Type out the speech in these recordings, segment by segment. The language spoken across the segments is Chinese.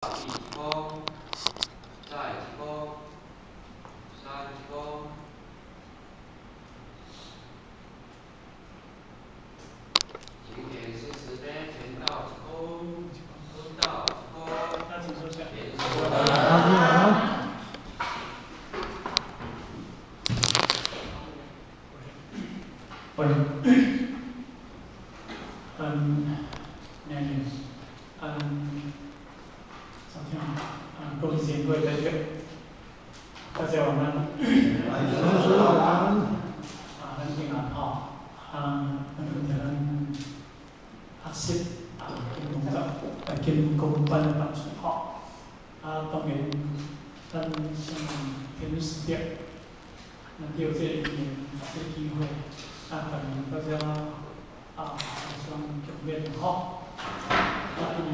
一公，再一公，三公。今天是时间前到一公，分到一公，连续。各位贤贵在这，大家晚安。咱今日咱学习金融的金工班的班数当然咱先天时点，那叫这一年这机会，欢迎大家互相见面因为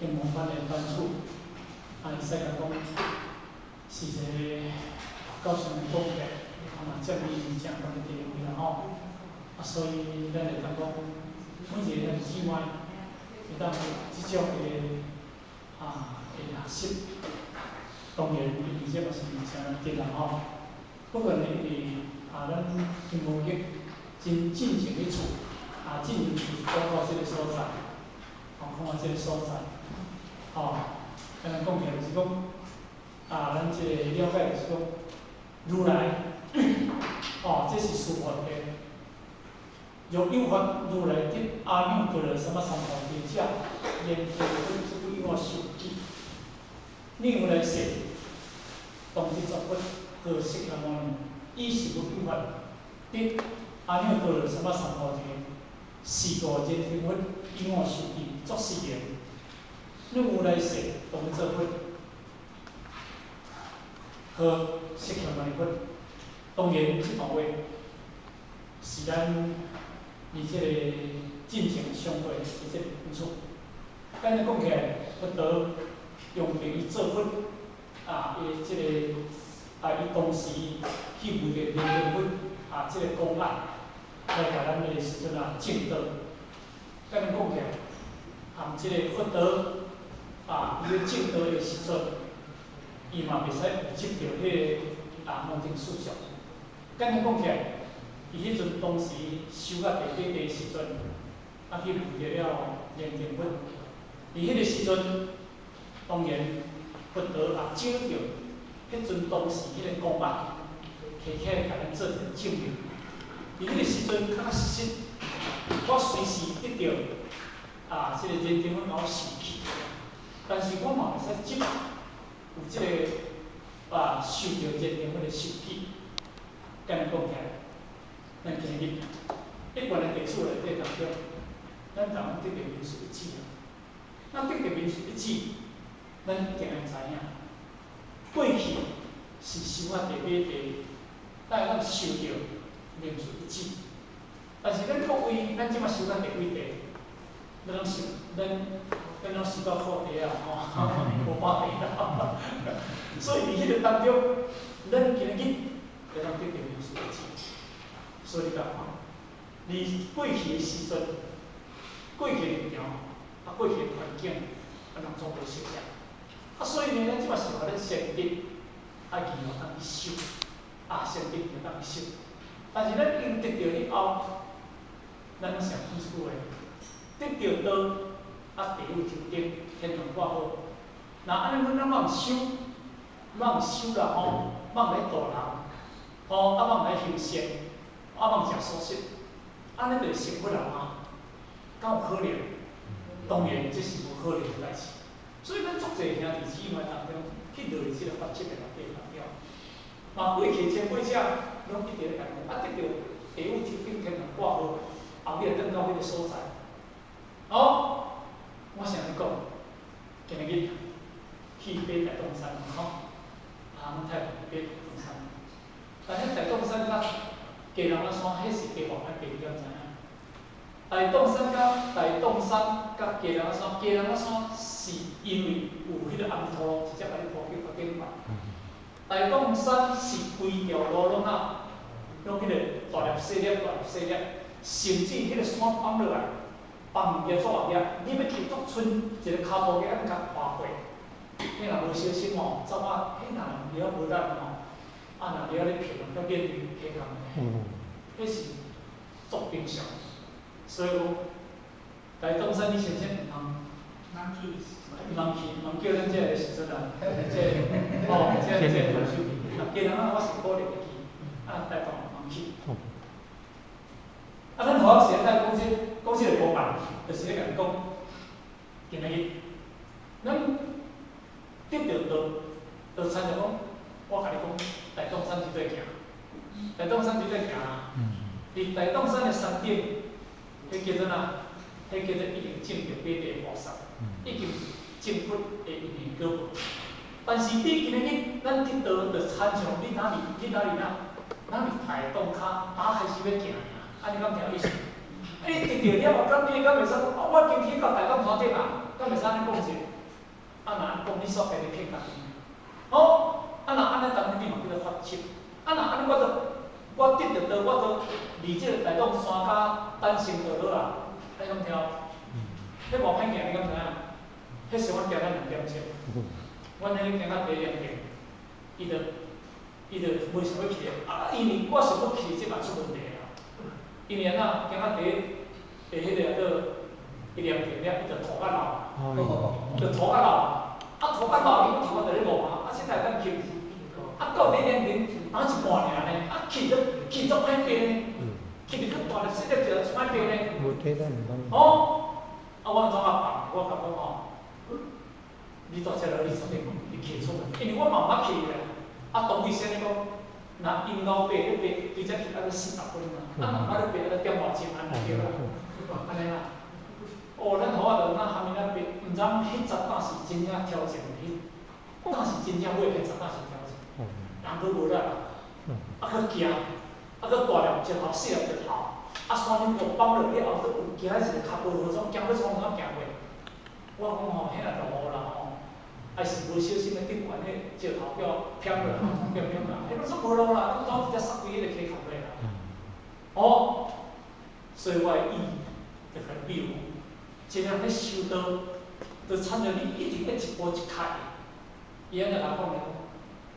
金融班的班数，伊使来讲是一个高尚的公平，建立正当的地位所以咱会当讲，每一个人之外，会当有即种的学习，当然而且嘛是真难得不管呢，因为咱金融业真进前去处，进前处是讲到这个所在，看到这个所在，咱讲起来就是讲，咱这个了解就是讲，如来，这是书法的。有诱发如来的阿耨多罗三藐三菩提者，言其本之不应我受记。如来说，当知作佛，何释迦牟尼？以是无诱发的阿耨多罗三藐三菩提，是故言其佛应我受记，作是言。如来说，当知作佛，何释迦牟尼佛？当然，这段话是咱。以这个进行相会的这个付出，咱讲起来，佛陀用名伊做佛，伊这个伊当时去为着念佛这个公案，来甲咱的时阵证道。咱讲起来，这个佛陀伊咧证道的时阵，伊嘛袂使有执着迄个梦境思想。咱讲起来。伊迄阵当时修到第几个时阵，去为着了念经佛。伫迄个时阵，当然佛陀也照着迄阵当时迄个公案，摕起来甲咱做一个证明。伫迄个时阵，确实，我随时得到这个念经佛甲我受气，但是我嘛袂使执有这个受着念经佛的受气，甲咱讲起来。咱今日一般的历史内底当中，咱台湾得着民主一致咱得着民主一致，咱一定会知影，过去是修法第几地，但咱受着民主一致。但是咱各位，咱即马修法第几地，咱拢受到苦地无法地所以伫迄个当中，咱今日会当得着民主一致。所以讲你过去的时阵，过去的力量，过去的环境，人总无熟悉。所以呢，咱即摆是互咱先得，义后当去修，先得就当去修。但是咱因得到以后，咱常讲一句话，得到道，地位就得，天龙挂好。那安尼，咱莫修，莫修啦莫来度人，莫来行善。莫食素食，安尼就是成佛人敢有可能？当然，这是无可能的代志。所以咱足侪兄弟姊妹当中去落入这个法则的内底过去前辈者拢一直咧讲，得到地位天顶天堂挂号，后尾等到迄个所在。我想咧讲，今日去爬大洞山阮太太去爬大洞山，但迄大洞山家人仔山，迄是地方咱地理知影。大洞山甲家人仔山，家人仔山是因为有迄个红土，直接甲你铺叫发景板。大洞山是规条路拢迄个大粒细粒，甚至迄个山崩落来，放物件做物件，你要去做剩一个骹步架，按甲划过，你若无小心哦，走啊，迄若了无力哦，啊若了咧平，要变成平空迄是足平常。所以讲，来东山你先毋通。毋叫咱这个时阵啊，这哦，这同手，若叫人啊，我是可能会去，啊，台东毋去。啊，咱头仔时代讲这个无办，就是咧甲你讲，今日咱得到参就讲，我甲你讲，台东山这块行，台东山这块行啊，伫台东山的山顶，迄叫做哪？迄叫做已经证着本地菩萨，已经证佛的因缘果报。但是你今日咱得到着参像你哪里台东骹打开始要行尔，安尼敢听意思？你得到了，敢你敢袂使讲，我今天到台东山顶啊，敢袂使安尼讲者？啊，若安讲你所家己骗家己。好，啊，若安尼当然你嘛叫做发心。啊，若安尼我得着到，我得离这个台东山骹单行道落啊。你敢听？迄无歹行，你敢知影？迄时阮行咱2点钟，阮迄行到第2点钟，伊就袂想要去啊，因为我想要去，即嘛出问题啊。因为行到迄个1点钟了，伊就涂甲流，就涂甲流，啊涂甲流，伊头就咧落啊，现在咱去，啊到2点钟，打一半尔呢，啊去足歹变呢。去入去大了，洗了就出来变咧。哦，啊，我怎啊办？我甲讲吼，你到这来，你决定你去出门，因为我嘛毋捌去咧。啊，当地先咧讲，若因老爸咧爬，伊才去啊，40分啊，啊，若捌咧爬，啊，点外钟安尼对啦，安尼啦。哦，咱好啊，就咱下面咱爬，毋知迄十担是真正挑战，迄担是真正买迄10担是挑战，人佫无力啊，啊，佫惊。啊，佫大粒一头，细粒一头，啊，山顶路放落了后，佫有行一个脚步好种，行要从哪行过？我讲吼，迄若落雨啦吼，还是无小心咧顶悬迄石头叫偏落，偏啦，迄拢说无路啦，拢直接塞规迄个溪头咧啦。哦，所以我的意就甲你比如，一个人咧修道，就参照你一定要一步一脚。伊安尼来讲咧，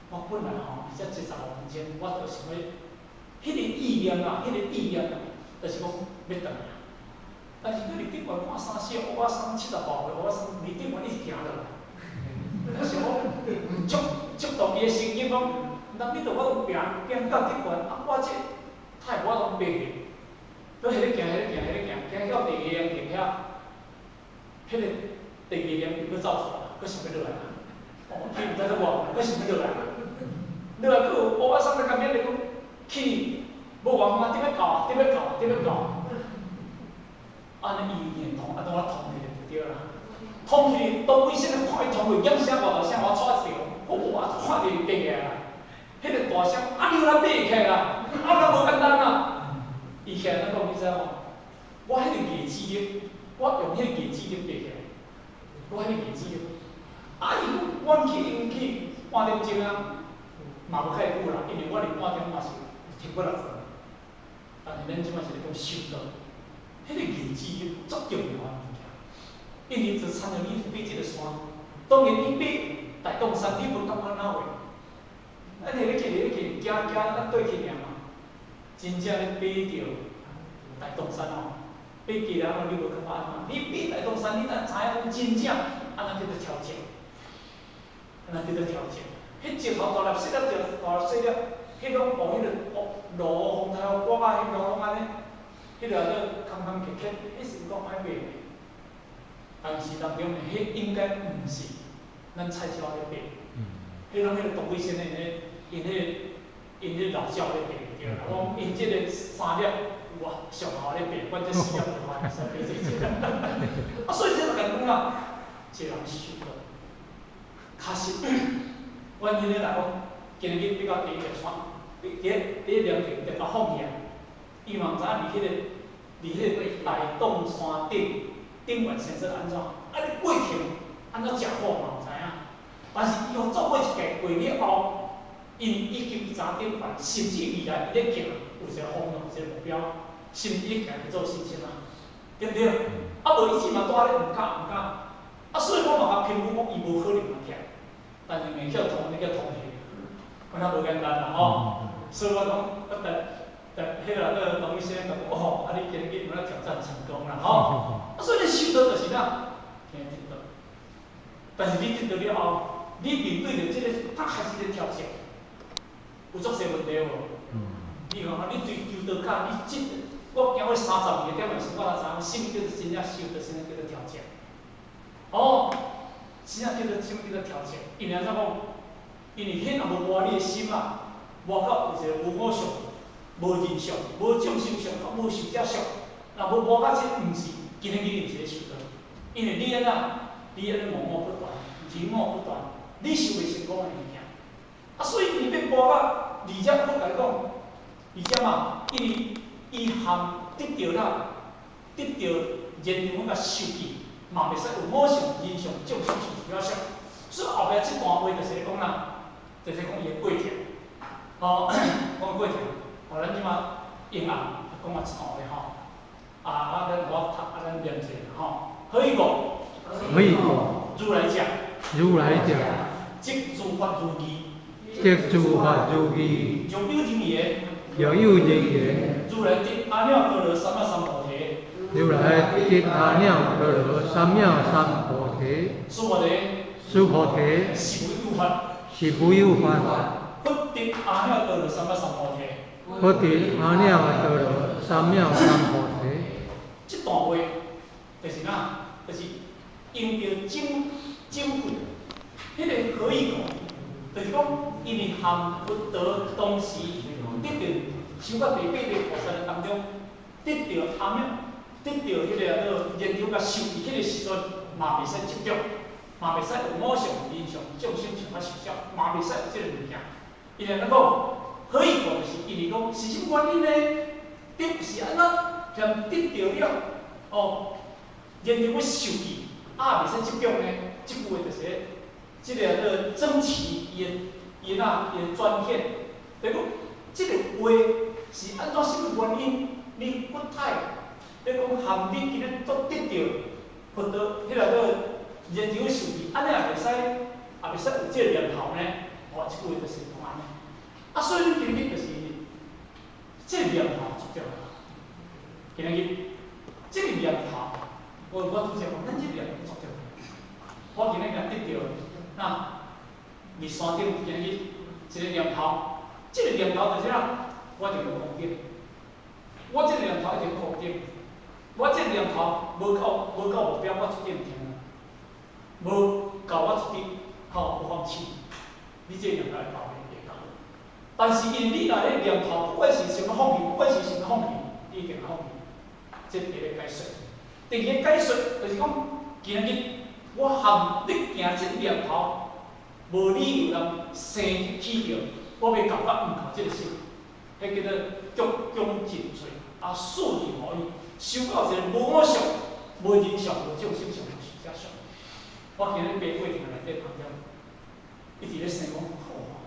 我本来吼，这70年前，我就想要。迄个意念啊，就是讲要转来。但是你伫顶悬看3、4，我3、70步，我3离顶悬一直行落来。我想讲，触动伊的神经讲，人你着我拼到顶悬，啊，我这太我拢爬去，搁迄个行，行到第2点停遐，迄个第2点又走出来，搁想要落来。哦，伊毋知做无，搁想要落来。落来搁有我3个工咧讲。去，无偌远，点要到？安尼意念通，啊，当我通起就对啦。通起，当微信咧看伊通过，影声我就声我撮一条，我看着伊爬起来啦。迄个大声，啊，你有来爬起来啦？啊，那无简单啊！伊起来咱讲你知无？我迄个业智力，我用迄个业智力爬起来，我迄个业智力。啊，伊阮去半点钟啊，嘛无介久啦，因为我离半点嘛是。停过来分，但是咱即摆是咧讲修道，迄个业智力足重要的物件。因为就参照你爬即个山，当然你爬大东山，你无感觉哪会？咱下咧去，行，咱对去尔嘛，真正咧爬着大东山哦，爬起来你无感觉安怎？你爬大东山，你才知影真正安怎叫做挑战，迄石头大粒细粒，迄种哦，迄个路风台刮啊，迄路拢安尼，迄个空曲曲，迄是讲歹爬。但是当中迄应该毋是咱菜鸟咧爬，迄种动物性的因迄老鸟咧爬对啦。我因即个3粒哇上好咧爬，阮这4粒就反所以啊，所以这就甲讲啦，一个人修道，确实，阮今日来讲。今日比较第1个山，第一条题特别放弃啊！伊嘛毋知影离迄个大洞山顶悬先生安怎？啊，你过程安怎食好嘛毋知影。但是伊互做过一届过了后，因已经知顶悬，甚至未来伊咧行有一个方向、一个目标，甚至行去做信心啊，对不对？啊，无伊只嘛带咧唔敢，所以我嘛甲评估讲伊无可能会徛，但是硬叫通，你叫通去，安那无简单啦吼。所以我讲，迄个董医生讲，哦，你今日有哪挑战成功啦吼。所以你修道就是哪，听得到。但是你得到了后，你面对着这个它还是个挑战，有足侪问题无？你看你对求道卡，你我行过30年点的时候，我才知影什么叫做真正修，就什么叫做挑战。真正叫做什么叫做挑战？因为安怎讲？因为迄若无磨你的心啊，磨到有一个无我相、无人相、无众生相、无受者相，若无磨到这毋是今日你毋是咧修道，因为你安怎默不断，沉默不断，你是袂成功的物件。所以你要磨到，而且我甲你讲，而且嘛，因为伊含得到言语甲受记，嘛袂使有我相、人相、众生相、受者相。所以后壁这段话就是讲啦。就是讲伊个过程，讲过程，咱即马用讲一段的吼，我读咱念者吼，何以故？如来讲，即诸法如义，若有人言，如来得阿耨多罗三藐三菩提，诸菩提，是无有法。佛得阿耨多罗三藐三菩提。这段话就是哪？就是用着正句。迄个何以讲？就是讲，因为含佛陀当时得到修法第八个菩萨当中，得到阿耨，得到迄个言语甲受记迄个时阵，嘛袂使执着。嘛袂使有我相、人相、众生相甲受者，嘛袂使有即个物件。因为咱讲，何以故？就是因为讲是什么原因呢？得是安怎，嫌得到了言语要受记，袂使执着呢？即句话就是即个争取伊的专显。就讲即个话是安怎什么原因？你不太，你讲含你今日都得到佛陀迄个言语受记，安尼也袂使有这个念头呢？即句话就是讲安尼。所以你今日就是这个念头足重要。今日这个念头，我拄则讲，咱这个念头足重要。我今日若得到，日山顶今日一个念头，这个念头就是啥？我就要固定。我这个念头一定固定。我这个念头无到目标，我一定停。无到我一直无放弃，你这念头会到会到。但是因为你若咧念头，不管是想要放弃，不管是想要放弃，你一定放弃。这第一个解释。第二个解释就是讲，今日我含你行这念头，无理由人生起着，我要搞甲毋搞这个心，迄叫做鞠躬尽瘁，顺利可以修到一个无我相、无人相、无众生相、无寿者相。我今日爬过程内底旁边，一直咧想讲，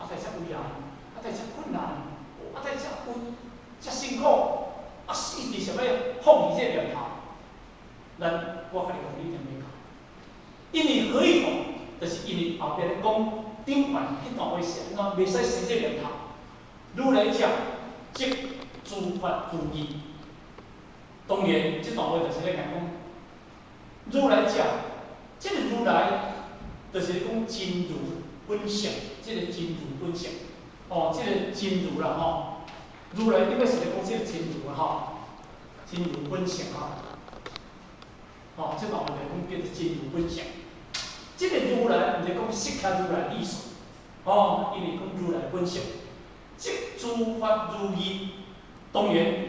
在遮有难，在遮困难，在遮遮辛苦，一直想要放弃这个念头。我甲你讲，你一定袂到。因为何以讲？就是因为后壁咧讲顶悬迄段话是安怎，袂使生这个念头。如来讲，即诸法如义。当然，这段话就是咧讲，如来讲。这个如来，就是讲真如本性，这个真如本性，这个真如啦吼，如来顶个是咧讲这个真如啊吼，真如本性这段话就讲叫做真如本性。这个如来毋是讲释迦如来意思，因为讲如来本性，即诸法如义。当然，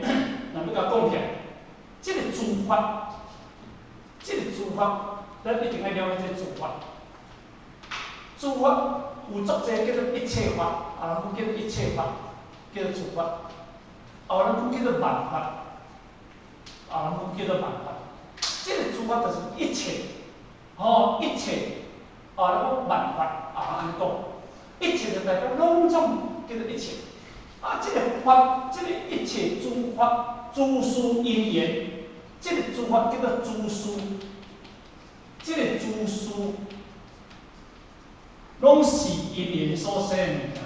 咱要甲讲起来，这个诸法，咱一定要了解这诸法。诸法有足侪叫做一切法，人讲叫做一切法，叫做诸法。人讲叫做万法，人讲叫做万法。这个诸法就是一切，一切，人讲万法，安尼讲，一切就代表拢总叫做一切。这个法，这个一切诸法，诸事因缘，这个诸法叫做诸事，这个诸事拢是因缘所生的物件。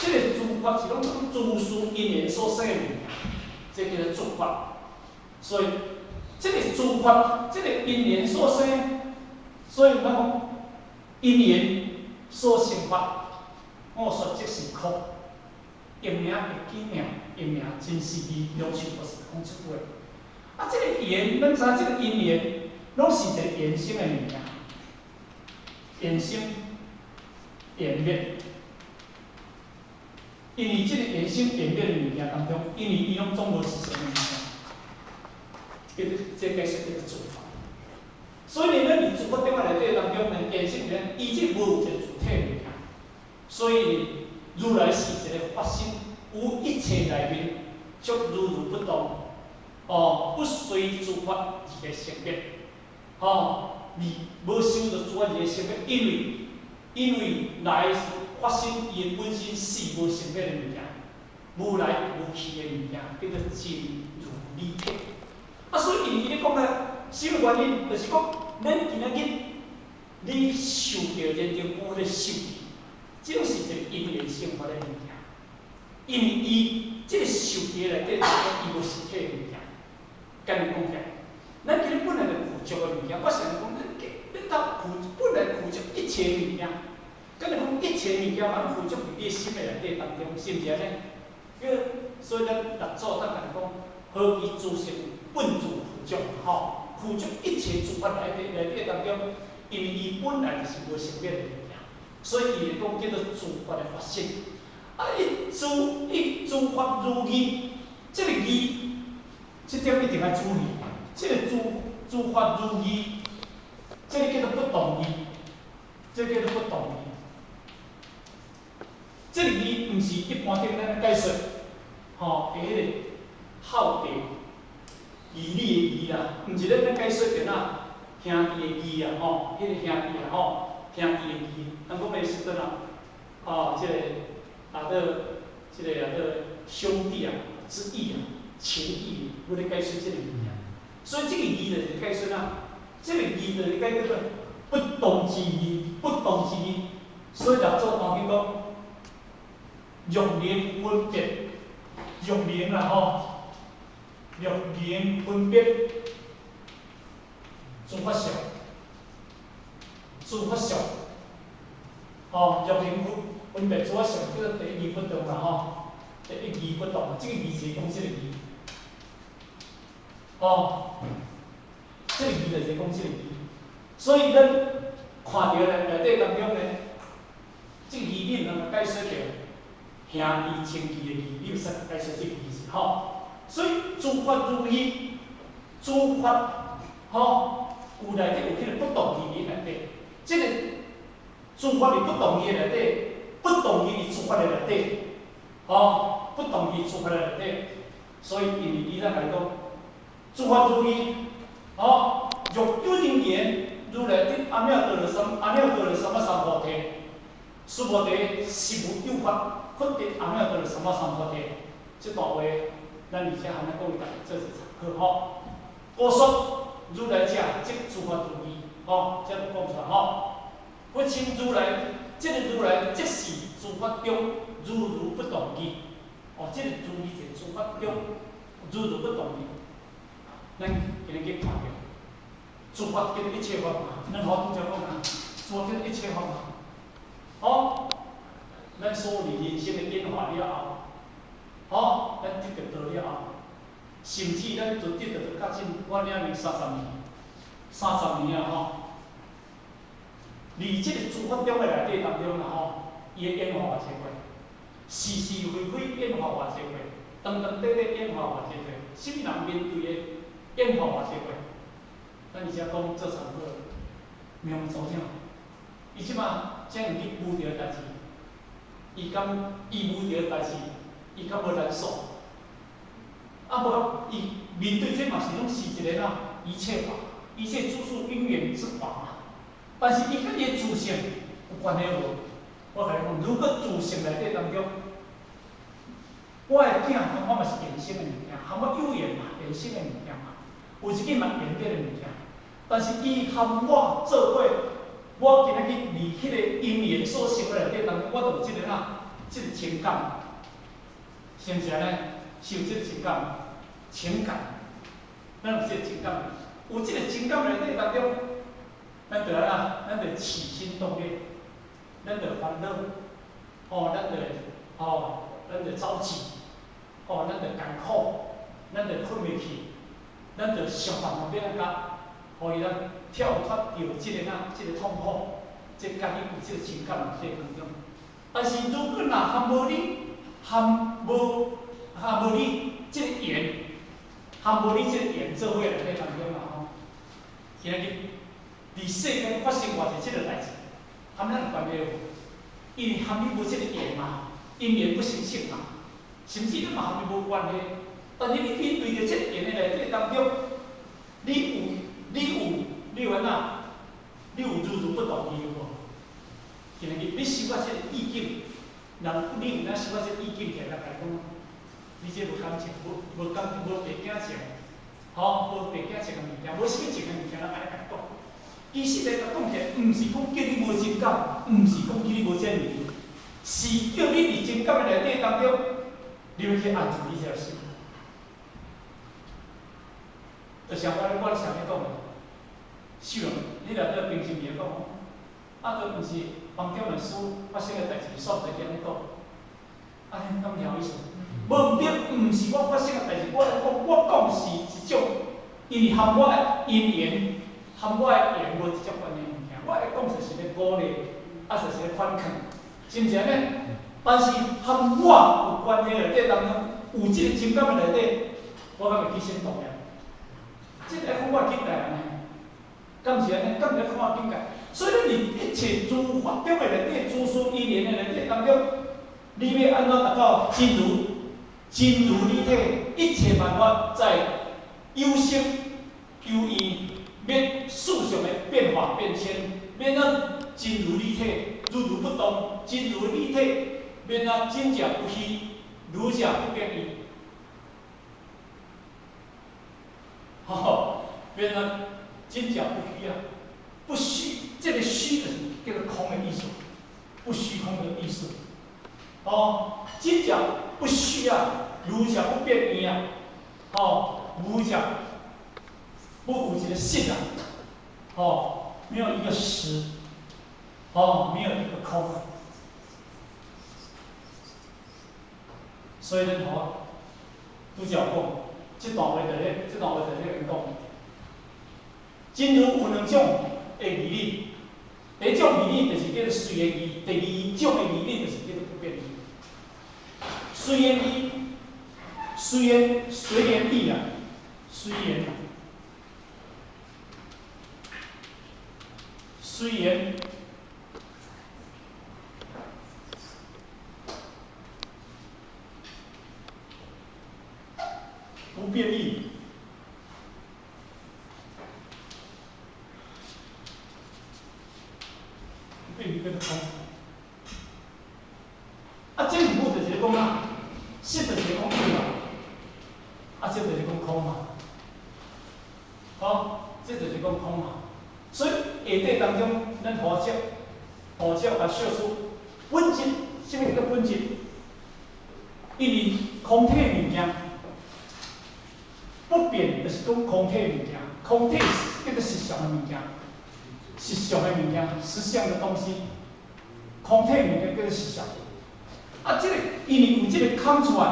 这个诸法是拢讲诸事因缘所生的物件，这叫做诸法。所以这个诸法，这个因缘所生，所以咱讲因缘所生法，我说即是苦。因名会紧命，因名真实义，两手都是讲出话。啊，这个缘，咱知这个因缘，拢是一个缘生的物件，缘生缘灭。因为这个缘生缘灭的物件当中，因为伊拢总无是什么物件，这解释叫做诸法。所以呢，咱伫诸法中内底当中呢，缘生缘，伊即无有一个主体物件，所以如来是一个法身，有一切内面，却如如不动，不随诸法而个生灭，无受着诸法而个生灭，因为来法身伊本身是无生灭的物件，无来无去的物件，叫做真如理体。所以伊咧讲咧，什么原因？就是讲，咱今仔日你受到人中有咧受气，这种是一个因缘生发的物件。因为伊即个受气内底，伊无实体的物件。甲你讲起来，咱今日本来就附着的物件，我常讲，咱当本来附着一切物件。甲你讲一切物件嘛，拢附着伫你心的内底当中，是毋是安尼？所以咱六祖咱甲你讲，何以自性本自附着？附着一切诸法内底当中，因为伊本来就是无生灭的物件，所以伊会讲叫做诸法的法性。一诸法如义，这个义，这点一定要注意。这个诸法如义，这个叫做不动义，这个叫做不动义。这个义毋是一般顶咱解说，迄个好地义理的义啦，毋是咱解说着呐兄弟的义啊，迄个兄弟啊，兄弟的义，咱讲袂识得啦，这个这个兄弟啊之义啊，情义，我咧解说这个义啊。所以这个义就是解说这个义就是解说不动之义，不动之义。所以六祖当面讲，欲明分别，欲明啦欲明分别，诸法相，诸法相，欲明分别诸法相，叫做第一义不动啦第一义不动，这个义是讲这个义，这个义就是讲这个义，所以咱看到内底当中呢，这个义理能够解说着兄弟情义的义，你有使解说这个义是所以诸法如义，诸法有内底有迄个不动义内底，这个诸法伫不动义内底，不动义伫诸法内底，不动义诸法内底，所以因为伊咱来讲，诸法如义，若有人言，如来的阿弥陀罗三菩提，须菩提是无有法，佛得阿弥陀罗三菩提。这段话，咱而且含咧讲一下，这是参考。我说如来者，即诸法如义，这就讲出来我称如来，这个如来即是诸法中如如不动义。这个如义是诸法中如如不动义。咱今日去看着，诸法叫做一切法嘛，咱好拄则讲诸法叫做一切法嘛。咱所有人生的变化了后，咱得到道了后，甚至咱就得到较近，我领你30年啊伫即个诸法中的内底当中伊的变化偌济过，是是非非变化偌济过，长长短短变化偌济过，什么人面对的变化偌济过，咱而且讲做参考，明朝啥？伊即马怎样去遇到代志？伊遇到代志，伊较无难受。无伊面对这嘛是拢是一个一切法，一切诸事因缘之法嘛。但是伊甲伊的自性有关系无？我甲你讲，如果自性内底当中我的囝我嘛是衍生的物件，含我有缘嘛，衍生的物件嘛，有一支嘛缘点的物件。但是伊含我做伙，我今仔日离迄个因缘所生的内底当中，我就有即个即个情感，是毋是安尼？是有即个情感，情感，咱有即个情感，有即个情感内底当中，咱就咱就起心动念，咱就烦恼，咱就着急，咱就艰苦，咱就困袂去，咱就想办法要安怎，互伊咱跳脱掉即个痛苦，即家己有即个情感内底当中。但是如果含无你即个缘，含无你即个缘做伙内底当中吼，今日伫世间发生偌济即个代志，含咱有关系无？因为含你无即个缘嘛，因缘不成性嘛，甚至你嘛含你无关系。但是你面对着即个缘的内底当中，你有安怎？你有如不动意无？今日你想到即个意境，你有哪想到即个意境起来来讲，你这无感情，无白惊情，无白惊情的物件，无啥物情的物件，咱安尼来讲。其实来讲起来，毋是讲叫你无情感，毋是讲叫你无这念，是叫你伫情感的内底当中，你要去安住你这心。就像我常咧讲的，想你内底平时咧讲，都毋是房中的事发生的代志，煞在安尼讲，安尼咁了意思。无必毋是我发生的代志，我讲是一种，因为含我的因缘，含我的缘无直接关系物件。我会讲就是咧鼓励，就是咧反抗，是毋是安尼？但是含我有关系内底当中，有即个情感的内底，我敢会起心动念。即个看我境界安尼，敢毋是安尼？敢毋是看我境界？所以你一切诸法中的内底，诸事因缘的内底当中，你要安怎达到真如理体，一切万法在有生有异，免世上的变化变迁，免咱真如理体，如不动，真如理体，免咱真假不虚，如假不变异。免咱真假不虚啊，不虚，这个虚就是叫做空的意思，不虚空的意思。真假不虚啊，如假不变异啊，无假不有一个实啊，没有一个实，没有一个空。所以咱拄则讲，这段话在咧讲，真如有两种的义理，第一种义理就是叫做随缘义，第二种的义理就是叫做不变义。随缘义，随缘义啊，随缘，不变异。变异叫做空。这两步就是讲实就是讲对嘛，这就是讲空嘛，这就是讲空嘛。所以下底当中，咱学者甲小说本质，什么叫本质？因为空体物件不变，就是讲空体物件，空体叫做实相的物件，实相的物件，实相的东西，空体物件叫做实相。这个因为有这个空出来，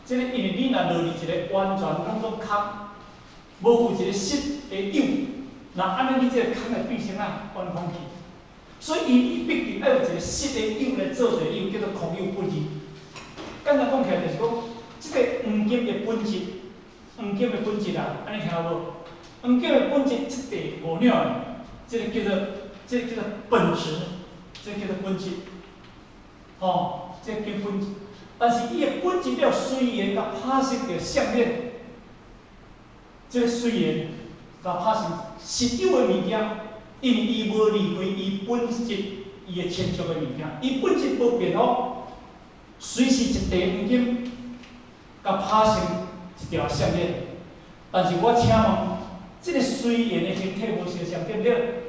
这个因为你若落入一个完全当中空，无有一个实的有，那安尼你这个空会变成完空去。所以伊必定要有一个实的有来做一个有，叫做空有本质。简单讲起来就是讲，这个黄金的本质，安尼听无？黄金的本质这地无鸟的，这个叫做本质，这个叫做本质，这个叫本质。但是伊的本质了随缘甲拍成着相面，这个随缘甲拍成实有的物件，因为伊无离开伊本质，伊的亲属的物件，伊本质无变哦。随时一地黄金，甲拍成一条项链。但是我请问，这个虽然的形体无相像，对不对？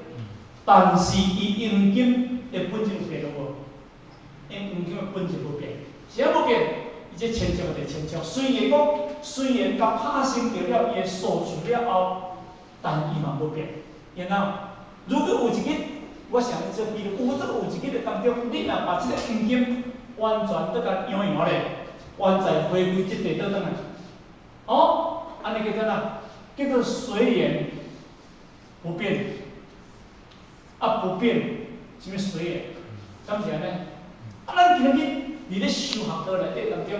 但是伊黄金的本质有变了无？因黄金的本质无变，啥无变？伊这千兆就千兆，虽然甲拍成着了伊的数据了后，但伊嘛无变。然后，如果有一日，我想做比如，有一日当中，你若把这个黄金完全都甲摇摇咧，完全回归这地倒转来，哦，安尼叫做哪？叫做随缘不变，不变，什么随缘？怎是安尼？咱今日伫咧修学课内底当中，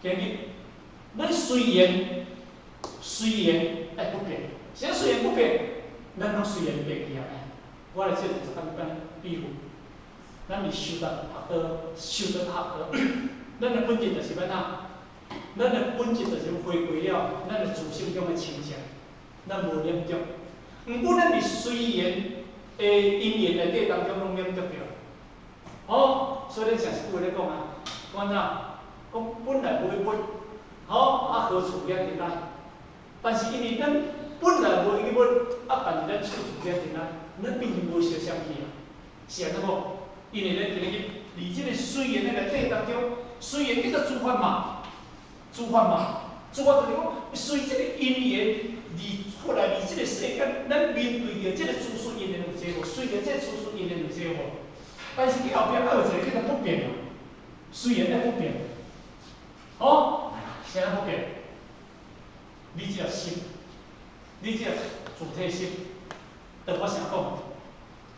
今日咱虽然爱不变，啥虽然不变，咱拢虽然变去啊！我来做一个简单比喻，咱伫修到学课，咱的本质就是要哪？咱的本质就是回归了咱的自性中的清净，咱无染着。毋过咱伫虽然因缘内底当中拢染着着。好，所以咱常时有咧讲啊，讲哪？讲本来无一物，好何处惹尘埃？但是因为咱本来无一物，但是咱处处惹尘埃，咱变成无相相去啊。是安怎无？因为咱今日伫即个虽然的内底当中，虽然叫做诸法嘛，诸法就是讲随即个因缘而出来，伫即个世间，咱面对着即个诸事因缘有这无？虽然即个诸事因缘有这无？但是伊后壁还有一个叫做不变啊，虽然爱不变，哦，啥不变？你只要心，你只要主体心，就我想讲，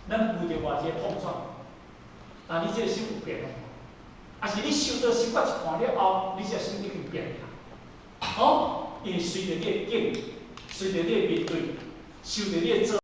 咱为着外界碰撞，但你这个心有变无？啊是你修到心法一半了后，你这心已经变啦，哦，因为随着你的境，随着你的面对，受着你的做。